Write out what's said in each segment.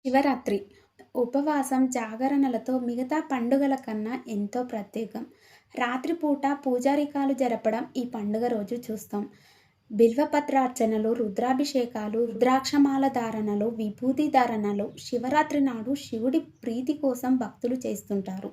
శివరాత్రి ఉపవాసం, జాగరణలతో మిగతా పండుగల కన్నా ఎంతో ప్రత్యేకం. రాత్రిపూట పూజారికాలు జరపడం ఈ పండుగ రోజు చూస్తాం. బిల్వపత్రార్చనలు, రుద్రాభిషేకాలు, రుద్రాక్షమాల ధారణలు, విభూతి ధారణలు శివరాత్రి నాడు శివుడి ప్రీతి కోసం భక్తులు చేస్తుంటారు.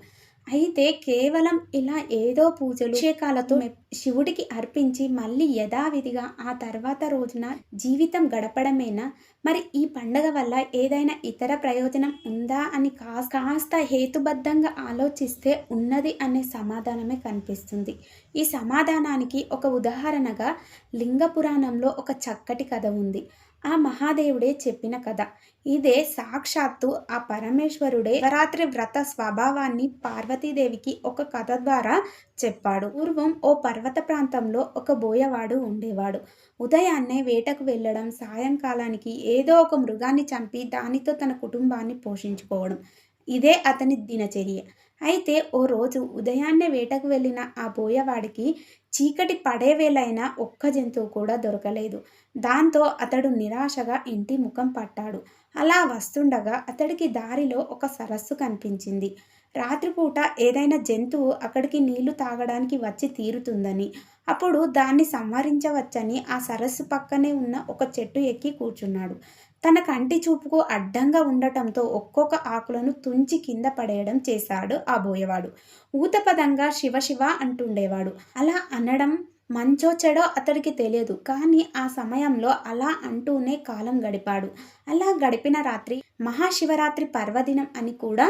అయితే కేవలం ఇలా ఏదో పూజలు, అభిషేకాలతో శివుడికి అర్పించి మళ్ళీ యథావిధిగా ఆ తర్వాత రోజున జీవితం గడపడమేనా? మరి ఈ పండగ వల్ల ఏదైనా ఇతర ప్రయోజనం ఉందా అని కాస్త హేతుబద్ధంగా ఆలోచిస్తే ఉన్నది అనే సమాధానమే కనిపిస్తుంది. ఈ సమాధానానికి ఒక ఉదాహరణగా లింగ పురాణంలో ఒక చక్కటి కథ ఉంది. ఆ మహాదేవుడే చెప్పిన కథ. ఇదే సాక్షాత్తు ఆ పరమేశ్వరుడే శివరాత్రి వ్రత స్వభావాన్ని పార్వతీదేవికి ఒక కథ ద్వారా చెప్పాడు. పూర్వం ఓ పర్వత ప్రాంతంలో ఒక బోయవాడు ఉండేవాడు. ఉదయాన్నే వేటకు వెళ్ళడం, సాయంకాలానికి ఏదో ఒక మృగాన్ని చంపి దానితో తన కుటుంబాన్ని పోషించుకోవడం, ఇదే అతని దినచర్య. అయితే ఓ రోజు ఉదయాన్నే వేటకు వెళ్ళిన ఆ బోయవాడికి చీకటి పడే వేళైనా ఒక్క జంతువు కూడా దొరకలేదు. దాంతో అతడు నిరాశగా ఇంటి ముఖం పట్టాడు. అలా వస్తుండగా అతడికి దారిలో ఒక సరస్సు కనిపించింది. రాత్రిపూట ఏదైనా జంతువు అక్కడికి నీళ్లు తాగడానికి వచ్చి తీరుతుందని, అప్పుడు దాన్ని సంహరించవచ్చని ఆ సరస్సు పక్కనే ఉన్న ఒక చెట్టు ఎక్కి కూర్చున్నాడు. తన కంటి చూపుకు అడ్డంగా ఉండటంతో ఒక్కొక్క ఆకులను తుంచి కింద పడేయడం చేశాడు ఆ బోయవాడు. ఊతపదంగా శివ శివ అంటుండేవాడు. అలా అనడం మంచో చెడో అతడికి తెలియదు. కానీ ఆ సమయంలో అలా అంటూనే కాలం గడిపాడు. అలా గడిపిన రాత్రి మహాశివరాత్రి పర్వదినం అని కూడా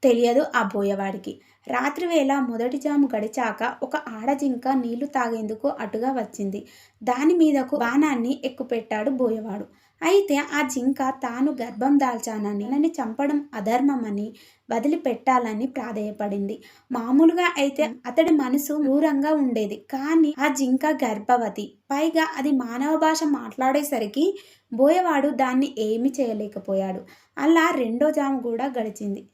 తెలియదు ఆ బోయవాడికి. రాత్రివేళ మొదటి జాము గడిచాక ఒక ఆడజింక నీళ్లు తాగేందుకు అటుగా వచ్చింది. దాని మీదకు బాణాన్ని ఎక్కుపెట్టాడు బోయవాడు. అయితే ఆ జింక తాను గర్భం దాల్చానని, నన్ను చంపడం అధర్మమని వదిలిపెట్టాలని ప్రాధేయపడింది. మామూలుగా అయితే అతడి మనసు క్రూరంగా ఉండేది. కానీ ఆ జింక గర్భవతి, పైగా అది మానవ భాష మాట్లాడేసరికి బోయవాడు దాన్ని ఏమీ చేయలేకపోయాడు. అలా రెండో జాము కూడా గడిచింది.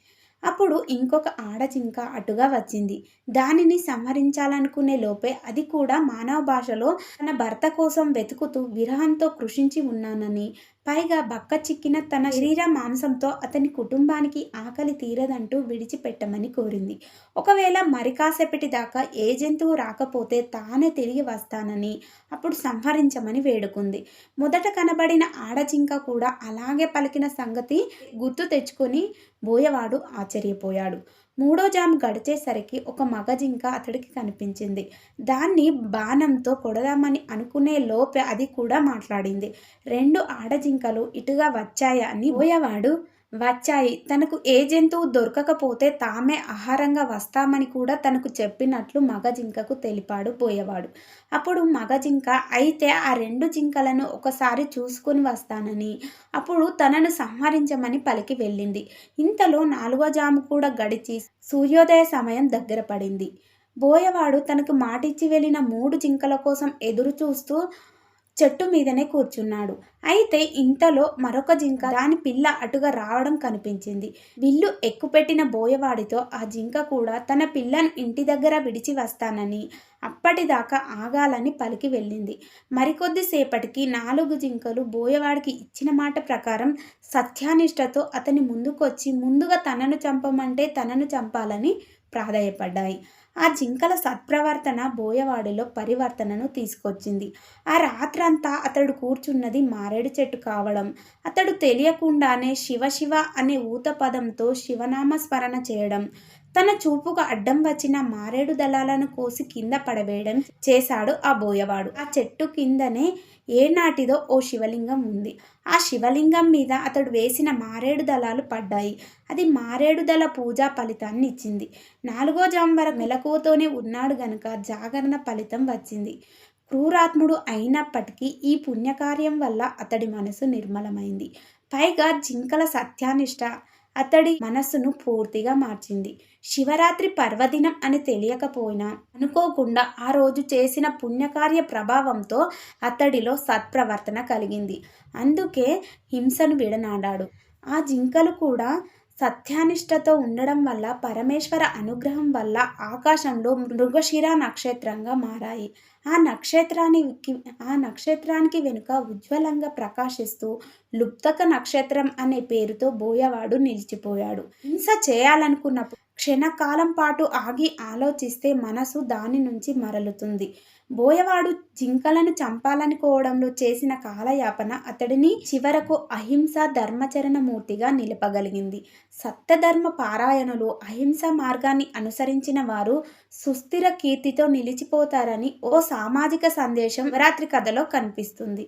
అప్పుడు ఇంకొక ఆడజింక అటుగా వచ్చింది. దానిని సంహరించాలనుకునే లోపే అది కూడా మానవ భాషలో తన భర్త కోసం వెతుకుతూ విరహంతో కృషించి ఉన్నానని, పైగా బక్క చిక్కిన తన శరీర మాంసంతో అతని కుటుంబానికి ఆకలి తీరదంటూ విడిచిపెట్టమని కోరింది. ఒకవేళ మరి కాసేపటి దాకా ఏ జంతువు రాకపోతే తానే తిరిగి వస్తానని, అప్పుడు సంహరించమని వేడుకుంది. మొదట కనబడిన ఆడజింక కూడా అలాగే పలికిన సంగతి గుర్తు తెచ్చుకొని బోయవాడు ఆశ్చర్యపోయాడు. మూడో జాము గడిచేసరికి ఒక మగ జింక అతడికి కనిపించింది. దాన్ని బాణంతో కొడదామని అనుకునే లోపే అది కూడా మాట్లాడింది. రెండు ఆడజింకలు ఇటుగా వచ్చాయా అని బోయవాడు వచ్చాయి. తనకు ఏ జంతువు దొరకకపోతే తామే ఆహారంగా వస్తామని కూడా తనకు చెప్పినట్లు మగ జింకకు తెలిపాడు బోయవాడు. అప్పుడు మగ జింక అయితే ఆ రెండు జింకలను ఒకసారి చూసుకుని వస్తానని, అప్పుడు తనను సంహరించమని పలికి వెళ్ళింది. ఇంతలో నాలుగో జాము కూడా గడిచి సూర్యోదయ సమయం దగ్గర పడింది. బోయవాడు తనకు మాటిచ్చి వెళ్ళిన మూడు జింకల కోసం ఎదురు చూస్తూ చెట్టు మీదనే కూర్చున్నాడు. అయితే ఇంతలో మరొక జింక దాని పిల్ల అటుగా రావడం కనిపించింది. విల్లు ఎక్కుపెట్టిన బోయవాడితో ఆ జింక కూడా తన పిల్లను ఇంటి దగ్గర విడిచి వస్తానని, అప్పటిదాకా ఆగాలని పలికి వెళ్ళింది. మరికొద్దిసేపటికి నాలుగు జింకలు బోయవాడికి ఇచ్చిన మాట ప్రకారం సత్యానిష్టతో అతని ముందుకొచ్చి ముందుగా తనను చంపమంటే తనను చంపాలని ప్రాధేయపడ్డాయి. ఆ జింకల సత్ప్రవర్తన బోయవాడిలో పరివర్తనను తీసుకొచ్చింది. ఆ రాత్రంతా అతడు కూర్చున్నది మారేడు చెట్టు కావడం, అతడు తెలియకుండానే శివ శివ అనే ఊత పదంతో శివనామ స్మరణ చేయడం, తన చూపుకు అడ్డం వచ్చిన మారేడు దళాలను కోసి కింద పడవేయడం చేశాడు ఆ బోయవాడు. ఆ చెట్టు కిందనే ఏనాటిదో ఓ శివలింగం ఉంది. ఆ శివలింగం మీద అతడు వేసిన మారేడు దళాలు పడ్డాయి. అది మారేడు దళ పూజా ఫలితాన్ని ఇచ్చింది. నాలుగో జాము వరకు మెలకువతోనే ఉన్నాడు గనుక జాగరణ ఫలితం వచ్చింది. క్రూరాత్ముడు అయినప్పటికీ ఈ పుణ్యకార్యం వల్ల అతడి మనసు నిర్మలమైంది. పైగా జింకల సత్యానిష్ట అతడి మనస్సును పూర్తిగా మార్చింది. శివరాత్రి పర్వదినం అని తెలియకపోయినా అనుకోకుండా ఆ రోజు చేసిన పుణ్యకార్య ప్రభావంతో అతడిలో సత్ప్రవర్తన కలిగింది. అందుకే హింసను విడనాడాడు. ఆ జింకలు కూడా సత్యానిష్టతో ఉండడం వల్ల పరమేశ్వర అనుగ్రహం వల్ల ఆకాశంలో మృగశిర నక్షత్రంగా మారాయి. ఆ నక్షత్రానికి ఆ నక్షత్రానికి వెనుక ఉజ్వలంగా ప్రకాశిస్తూ లుబ్ధక నక్షత్రం అనే పేరుతో బోయవాడు నిలిచిపోయాడు. హింస చేయాలనుకున్నప్పుడు క్షణకాలం పాటు ఆగి ఆలోచిస్తే మనసు దాని నుంచి మరలుతుంది. బోయవాడు జింకలను చంపాలనుకోవడంలో చేసిన కాలయాపన అతడిని చివరకు అహింస ధర్మచరణ మూర్తిగా నిలపగలిగింది. సత్యధర్మ పారాయణులు, అహింస మార్గాన్ని అనుసరించిన వారు సుస్థిర కీర్తితో నిలిచిపోతారని ఓ సామాజిక సందేశం శివరాత్రి కథలో కనిపిస్తుంది.